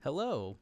Hello.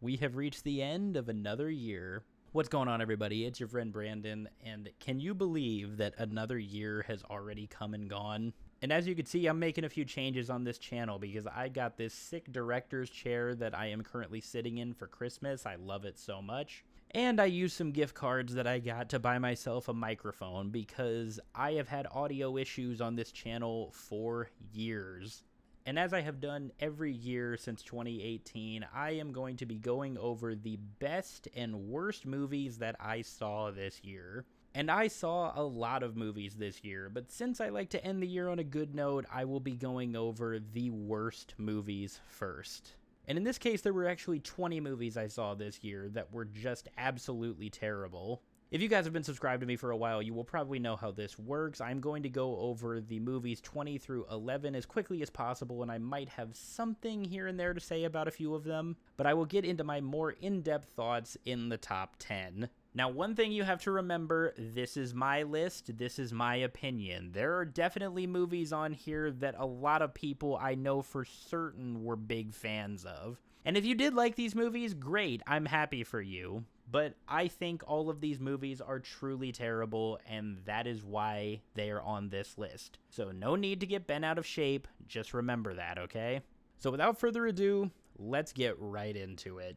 We have reached the end of another year. What's going on, everybody? It's your friend Brandon, and can you believe that another year has already come and gone? And as you can see, I'm making a few changes on this channel because I got this sick director's chair that I am currently sitting in for Christmas. I love it so much. And I used some gift cards that I got to buy myself a microphone because I have had audio issues on this channel for years. And as I have done every year since 2018, I am going to be going over the best and worst movies that I saw this year. And I saw a lot of movies this year, but since I like to end the year on a good note, I will be going over the worst movies first. And in this case, there were actually 20 movies I saw this year that were just absolutely terrible. If you guys have been subscribed to me for a while, you will probably know how this works. I'm going to go over the movies 20 through 11 as quickly as possible, and I might have something here and there to say about a few of them, but I will get into my more in-depth thoughts in the top 10. Now, one thing you have to remember, this is my list, this is my opinion. There are definitely movies on here that a lot of people I know for certain were big fans of. And if you did like these movies, great, I'm happy for you. But I think all of these movies are truly terrible, and that is why they are on this list. So no need to get bent out of shape, just remember that, okay? So without further ado, let's get right into it.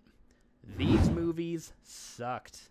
These movies sucked.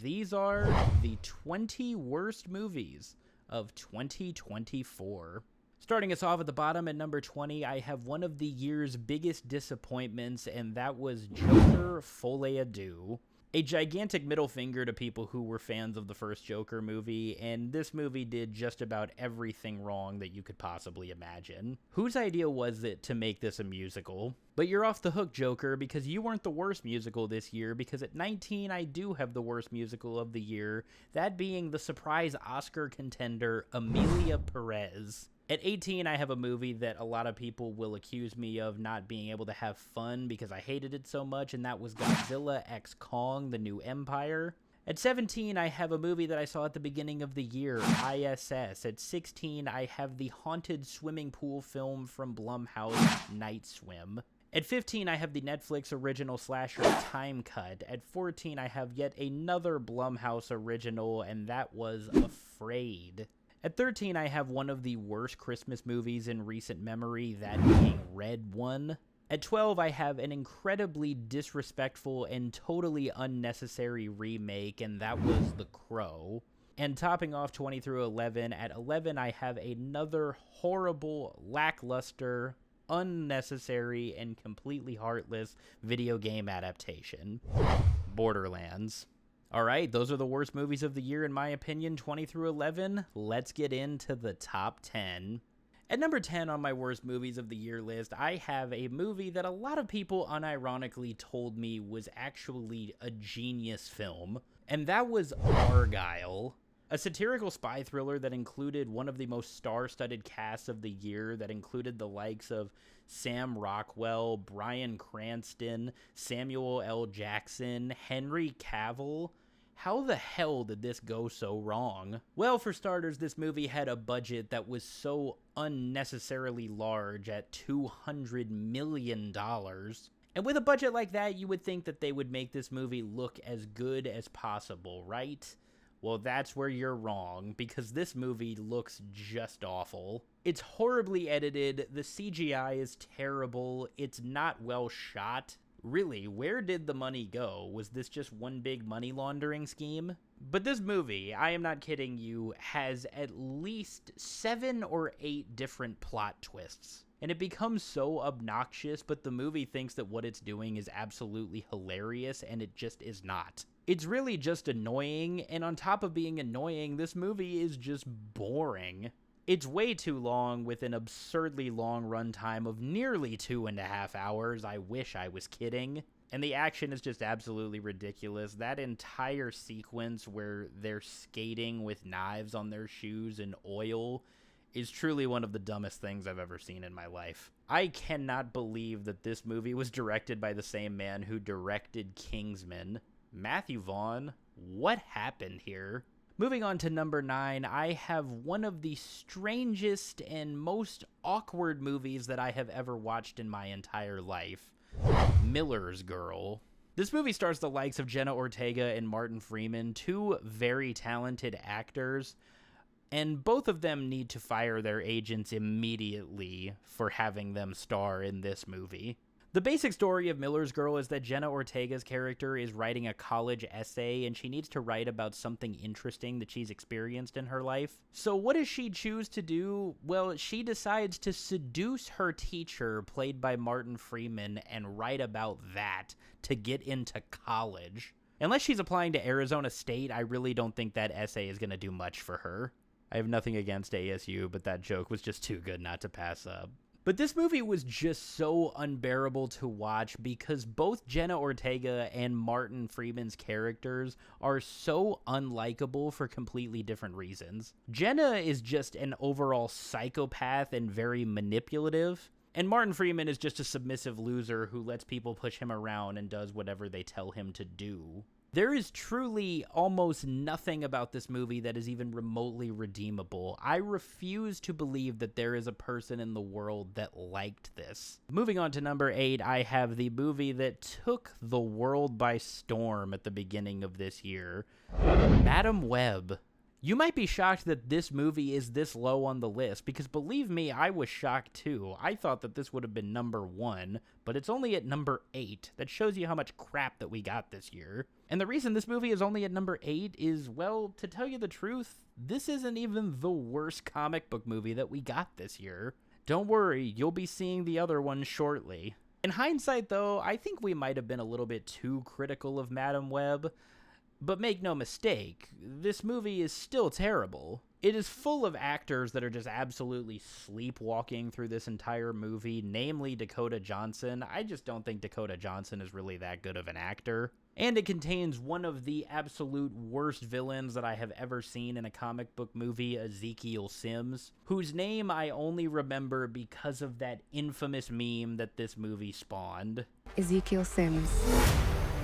These are the 20 worst movies of 2024. Starting us off at the bottom at number 20, I have one of the year's biggest disappointments, and that was Joker Folie à Deux. A gigantic middle finger to people who were fans of the first Joker movie, and this movie did just about everything wrong that you could possibly imagine. Whose idea was it to make this a musical? But you're off the hook, Joker, because you weren't the worst musical this year, because at 19, I do have the worst musical of the year, that being the surprise Oscar contender, Emilia Perez. At 18, I have a movie that a lot of people will accuse me of not being able to have fun because I hated it so much, and that was Godzilla x Kong: The New Empire. At 17, I have a movie that I saw at the beginning of the year, i.s.s. At 16, I have the haunted swimming pool film from Blumhouse, Night Swim. At 15, I have the Netflix original slasher Time Cut. At 14, I have yet another Blumhouse original, and that was Afraid. At 13, I have one of the worst Christmas movies in recent memory, that being Red One. At 12, I have an incredibly disrespectful and totally unnecessary remake, and that was The Crow. And topping off 20 through 11, at 11, I have another horrible, lackluster, unnecessary, and completely heartless video game adaptation, Borderlands. Alright, those are the worst movies of the year in my opinion, 20 through 11. Let's get into the top 10. At number 10 on my worst movies of the year list, I have a movie that a lot of people unironically told me was actually a genius film, and that was Argylle. A satirical spy thriller that included one of the most star-studded casts of the year, that included the likes of Sam Rockwell, Bryan Cranston, Samuel L. Jackson, Henry Cavill. How the hell did this go so wrong? Well, for starters, this movie had a budget that was so unnecessarily large at $200 million. And with a budget like that, you would think that they would make this movie look as good as possible, right? Well, that's where you're wrong, because this movie looks just awful. It's horribly edited, the CGI is terrible, it's not well shot. Really, where did the money go? Was this just one big money laundering scheme? But this movie, I am not kidding you, has at least 7 or 8 different plot twists. And it becomes so obnoxious, but the movie thinks that what it's doing is absolutely hilarious, and it just is not. It's really just annoying, and on top of being annoying, this movie is just boring. It's way too long, with an absurdly long runtime of nearly 2.5 hours. I wish I was kidding. And the action is just absolutely ridiculous. That entire sequence where they're skating with knives on their shoes and oil is truly one of the dumbest things I've ever seen in my life. I cannot believe that this movie was directed by the same man who directed Kingsman. Matthew Vaughn, what happened here? Moving on to number 9, I have one of the strangest and most awkward movies that I have ever watched in my entire life. Miller's Girl. This movie stars the likes of Jenna Ortega and Martin Freeman, two very talented actors, and both of them need to fire their agents immediately for having them star in this movie. The basic story of Miller's Girl is that Jenna Ortega's character is writing a college essay, and she needs to write about something interesting that she's experienced in her life. So what does she choose to do? Well, she decides to seduce her teacher, played by Martin Freeman, and write about that to get into college. Unless she's applying to Arizona State, I really don't think that essay is going to do much for her. I have nothing against ASU, but that joke was just too good not to pass up. But this movie was just so unbearable to watch because both Jenna Ortega and Martin Freeman's characters are so unlikable for completely different reasons. Jenna is just an overall psychopath and very manipulative, and Martin Freeman is just a submissive loser who lets people push him around and does whatever they tell him to do. There is truly almost nothing about this movie that is even remotely redeemable. I refuse to believe that there is a person in the world that liked this. Moving on to number 8, I have the movie that took the world by storm at the beginning of this year, Madam Web. You might be shocked that this movie is this low on the list, because believe me, I was shocked too. I thought that this would have been number 1, but it's only at number 8. That shows you how much crap that we got this year. And the reason this movie is only at number 8 is, well, to tell you the truth, this isn't even the worst comic book movie that we got this year. Don't worry, you'll be seeing the other ones shortly. In hindsight, though, I think we might have been a little bit too critical of Madam Web. But make no mistake, this movie is still terrible. It is full of actors that are just absolutely sleepwalking through this entire movie, namely Dakota Johnson. I just don't think Dakota Johnson is really that good of an actor. And it contains one of the absolute worst villains that I have ever seen in a comic book movie, Ezekiel Sims, whose name I only remember because of that infamous meme that this movie spawned. Ezekiel Sims.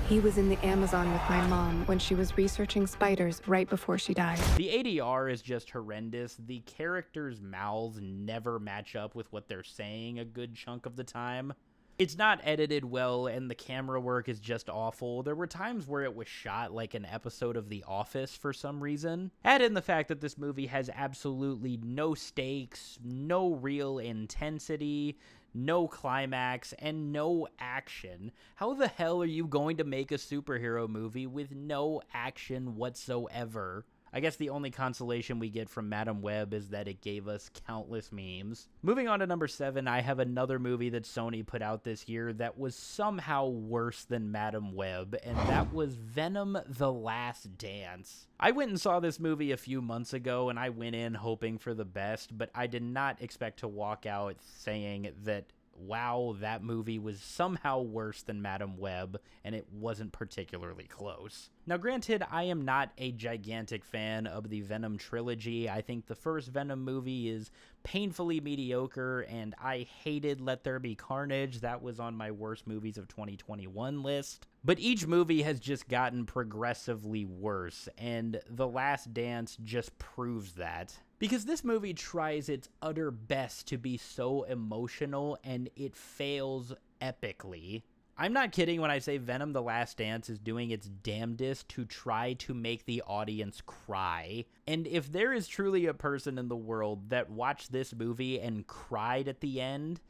He was in the Amazon with my mom when she was researching spiders right before she died. The ADR is just horrendous. The characters' mouths never match up with what they're saying a good chunk of the time. It's not edited well, and the camera work is just awful. There were times where it was shot like an episode of The Office for some reason. Add in the fact that this movie has absolutely no stakes, no real intensity, no climax, and no action. How the hell are you going to make a superhero movie with no action whatsoever? I guess the only consolation we get from Madam Web is that it gave us countless memes. Moving on to number 7, I have another movie that Sony put out this year that was somehow worse than Madam Web, and that was Venom: The Last Dance. I went and saw this movie a few months ago, and I went in hoping for the best, but I did not expect to walk out saying that, wow, that movie was somehow worse than Madam Web, and it wasn't particularly close. Now, granted, I am not a gigantic fan of the Venom trilogy. I think the first Venom movie is painfully mediocre, and I hated Let There Be Carnage. That was on my worst movies of 2021 list. But each movie has just gotten progressively worse, and The Last Dance just proves that. Because this movie tries its utter best to be so emotional, and it fails epically. I'm not kidding when I say Venom: The Last Dance is doing its damnedest to try to make the audience cry. And if there is truly a person in the world that watched this movie and cried at the end,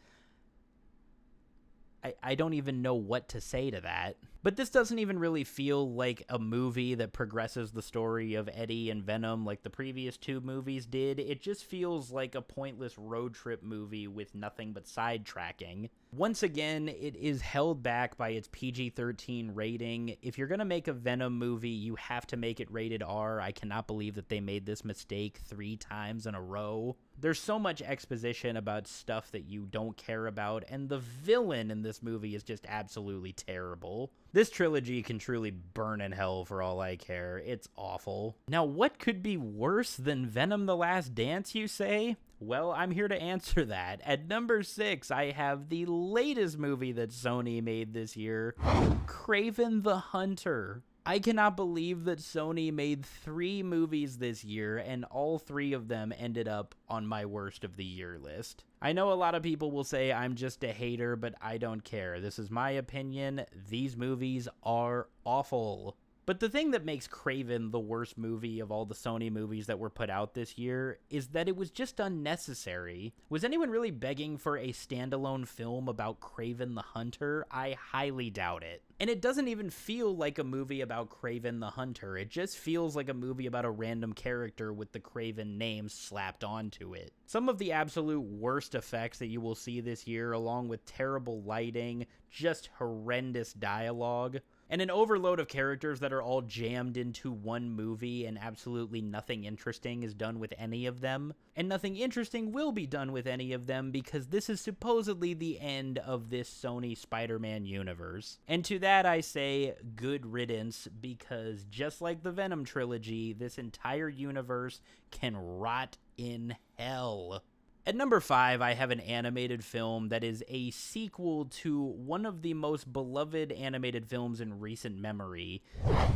I don't even know what to say to that. But this doesn't even really feel like a movie that progresses the story of Eddie and Venom like the previous two movies did. It just feels like a pointless road trip movie with nothing but sidetracking. Once again, it is held back by its PG-13 rating. If you're going to make a Venom movie, you have to make it rated R. I cannot believe that they made this mistake 3 times in a row. There's so much exposition about stuff that you don't care about, and the villain in this movie is just absolutely terrible. This trilogy can truly burn in hell for all I care. It's awful. Now, what could be worse than Venom: The Last Dance, you say? Well, I'm here to answer that. At number 6, I have the latest movie that Sony made this year, Craven the Hunter. I cannot believe that Sony made 3 movies this year, and all 3 of them ended up on my worst of the year list. I know a lot of people will say I'm just a hater, but I don't care. This is my opinion. These movies are awful. But the thing that makes Craven the worst movie of all the Sony movies that were put out this year is that it was just unnecessary. Was anyone really begging for a standalone film about Craven the Hunter? I highly doubt it. And it doesn't even feel like a movie about Craven the Hunter. It just feels like a movie about a random character with the Craven name slapped onto it. Some of the absolute worst effects that you will see this year, along with terrible lighting, just horrendous dialogue, and an overload of characters that are all jammed into one movie, and absolutely nothing interesting is done with any of them. And nothing interesting will be done with any of them because this is supposedly the end of this Sony Spider-Man universe. And to that I say good riddance, because just like the Venom trilogy, this entire universe can rot in hell. At number 5, I have an animated film that is a sequel to one of the most beloved animated films in recent memory,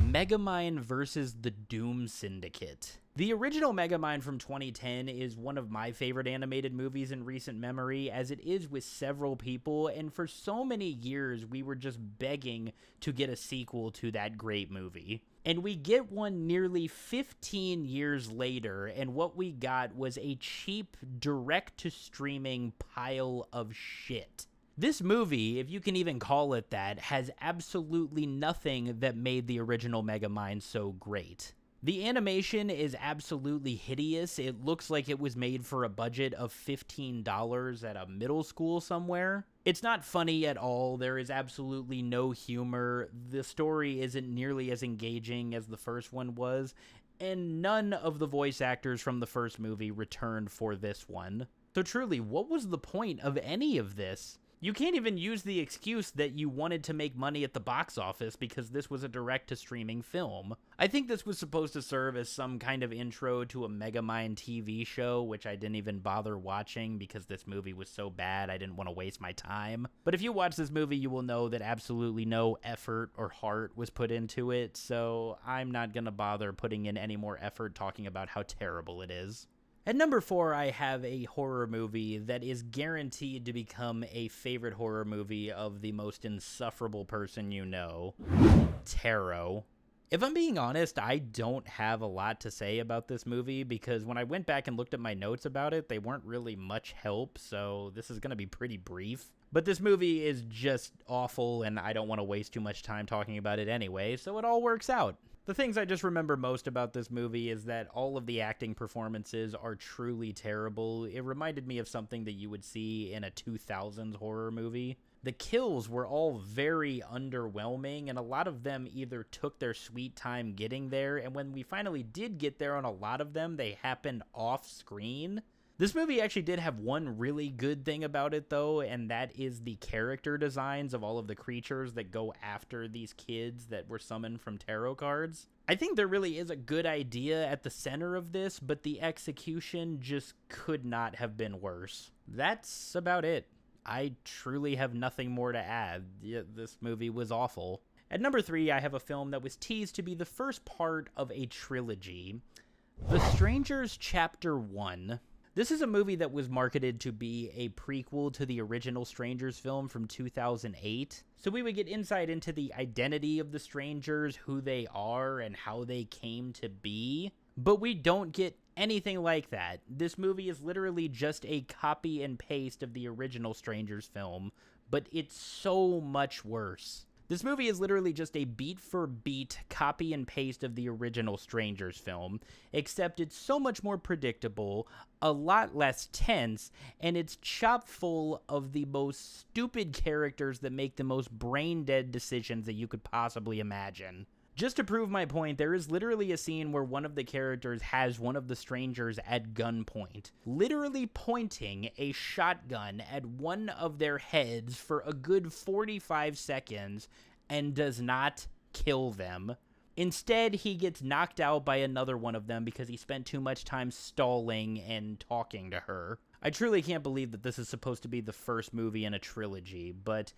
Megamind vs. the Doom Syndicate. The original Megamind from 2010 is one of my favorite animated movies in recent memory, as it is with several people, and for so many years we were just begging to get a sequel to that great movie. And we get one nearly 15 years later, and what we got was a cheap, direct-to-streaming pile of shit. This movie, if you can even call it that, has absolutely nothing that made the original Megamind so great. The animation is absolutely hideous. It looks like it was made for a budget of $15 at a middle school somewhere. It's not funny at all. There is absolutely no humor. The story isn't nearly as engaging as the first one was, and none of the voice actors from the first movie returned for this one. So truly, what was the point of any of this? You can't even use the excuse that you wanted to make money at the box office because this was a direct-to-streaming film. I think this was supposed to serve as some kind of intro to a Megamind TV show, which I didn't even bother watching because this movie was so bad I didn't want to waste my time. But if you watch this movie, you will know that absolutely no effort or heart was put into it, so I'm not gonna bother putting in any more effort talking about how terrible it is. At number 4, I have a horror movie that is guaranteed to become a favorite horror movie of the most insufferable person you know, Tarot. If I'm being honest, I don't have a lot to say about this movie because when I went back and looked at my notes about it, they weren't really much help, so this is going to be pretty brief. But this movie is just awful, and I don't want to waste too much time talking about it anyway, so it all works out. The things I just remember most about this movie is that all of the acting performances are truly terrible. It reminded me of something that you would see in a 2000s horror movie. The kills were all very underwhelming, and a lot of them either took their sweet time getting there, and when we finally did get there on a lot of them, they happened off-screen. This movie actually did have one really good thing about it, though, and that is the character designs of all of the creatures that go after these kids that were summoned from tarot cards. I think there really is a good idea at the center of this, but the execution just could not have been worse. That's about it. I truly have nothing more to add. This movie was awful. At number 3, I have a film that was teased to be the first part of a trilogy. The Strangers Chapter 1. This is a movie that was marketed to be a prequel to the original Strangers film from 2008. So we would get insight into the identity of the Strangers, who they are, and how they came to be. But we don't get anything like that. This movie is literally just a copy and paste of the original Strangers film, but it's so much worse. This movie is literally just a beat-for-beat copy and paste of the original Strangers film, except it's so much more predictable, a lot less tense, and it's chock full of the most stupid characters that make the most brain-dead decisions that you could possibly imagine. Just to prove my point, there is literally a scene where one of the characters has one of the strangers at gunpoint, literally pointing a shotgun at one of their heads for a good 45 seconds and does not kill them. Instead, he gets knocked out by another one of them because he spent too much time stalling and talking to her. I truly can't believe that this is supposed to be the first movie in a trilogy, but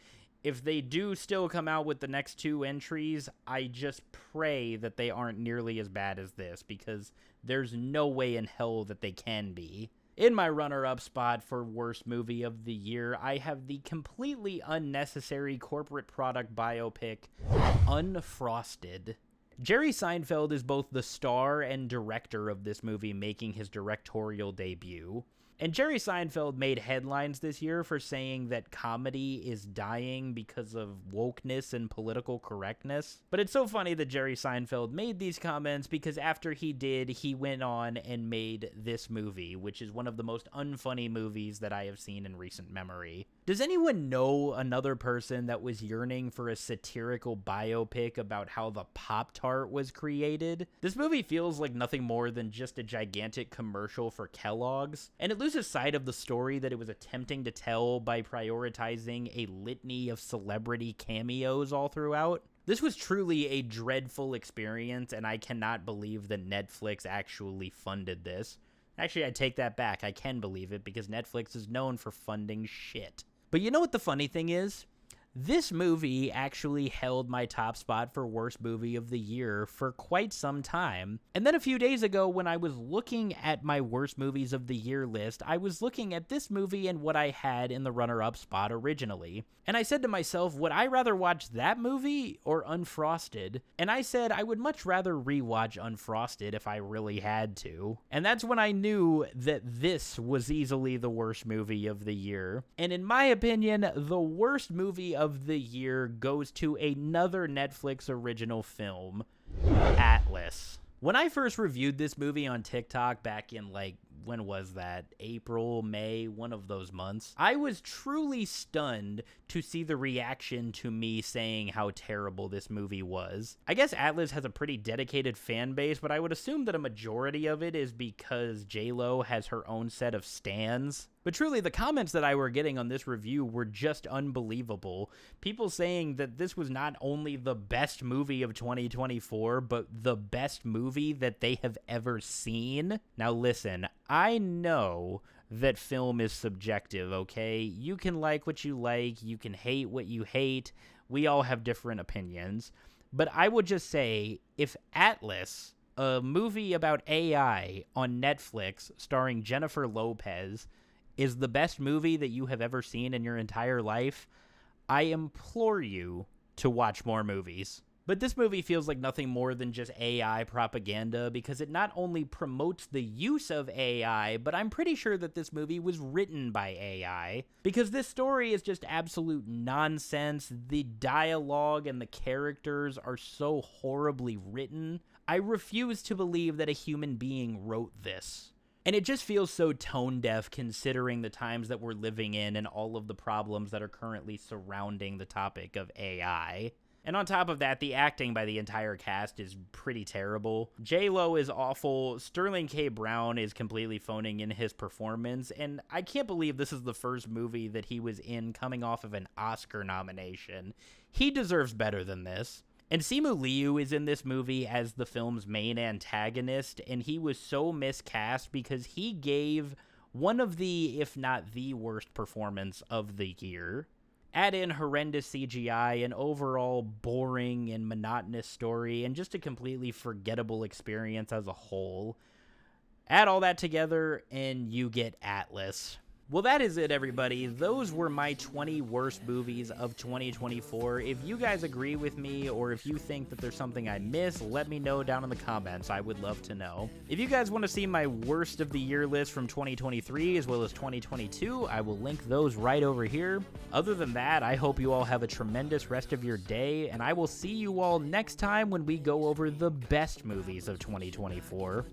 if they do still come out with the next 2 entries, I just pray that they aren't nearly as bad as this, because there's no way in hell that they can be. In my runner-up spot for worst movie of the year, I have the completely unnecessary corporate product biopic, Unfrosted. Jerry Seinfeld is both the star and director of this movie, making his directorial debut. And Jerry Seinfeld made headlines this year for saying that comedy is dying because of wokeness and political correctness. But it's so funny that Jerry Seinfeld made these comments, because after he did, he went on and made this movie, which is one of the most unfunny movies that I have seen in recent memory. Does anyone know another person that was yearning for a satirical biopic about how the Pop-Tart was created? This movie feels like nothing more than just a gigantic commercial for Kellogg's, and it loses sight of the story that it was attempting to tell by prioritizing a litany of celebrity cameos all throughout. This was truly a dreadful experience, and I cannot believe that Netflix actually funded this. Actually, I take that back. I can believe it, because Netflix is known for funding shit. But you know what the funny thing is? This movie actually held my top spot for worst movie of the year for quite some time. And then a few days ago, when I was looking at my worst movies of the year list, I was looking at this movie and what I had in the runner-up spot originally. And I said to myself, would I rather watch that movie or Unfrosted? And I said I would much rather rewatch Unfrosted if I really had to. And that's when I knew that this was easily the worst movie of the year. And in my opinion, the worst movie of the year goes to another Netflix original film, i.s.s. When I first reviewed this movie on TikTok back in, when was that? April, May, one of those months. I was truly stunned to see the reaction to me saying how terrible this movie was. I guess i.s.s. has a pretty dedicated fan base, but I would assume that a majority of it is because J-Lo has her own set of stans. But truly, the comments that I were getting on this review were just unbelievable. People saying that this was not only the best movie of 2024, but the best movie that they have ever seen. Now listen, I know that film is subjective, okay? You can like what you like, you can hate what you hate. We all have different opinions. But I would just say, if i.s.s., a movie about AI on Netflix starring Jennifer Lopez, is the best movie that you have ever seen in your entire life, I implore you to watch more movies. But this movie feels like nothing more than just AI propaganda, because it not only promotes the use of AI, but I'm pretty sure that this movie was written by AI, because this story is just absolute nonsense. The dialogue and the characters are so horribly written. I refuse to believe that a human being wrote this. And it just feels so tone-deaf considering the times that we're living in and all of the problems that are currently surrounding the topic of AI. And on top of that, the acting by the entire cast is pretty terrible. J-Lo is awful. Sterling K. Brown is completely phoning in his performance. And I can't believe this is the first movie that he was in coming off of an Oscar nomination. He deserves better than this. And Simu Liu is in this movie as the film's main antagonist, and he was so miscast because he gave one of the, if not the worst performance of the year. Add in horrendous CGI, an overall boring and monotonous story, and just a completely forgettable experience as a whole. Add all that together, and you get i.s.s. Well, that is it, everybody. Those were my 20 worst movies of 2024. If you guys agree with me, or if you think that there's something I missed, let me know down in the comments. I would love to know. If you guys want to see my worst of the year list from 2023 as well as 2022, I will link those right over here. Other than that, I hope you all have a tremendous rest of your day, and I will see you all next time when we go over the best movies of 2024.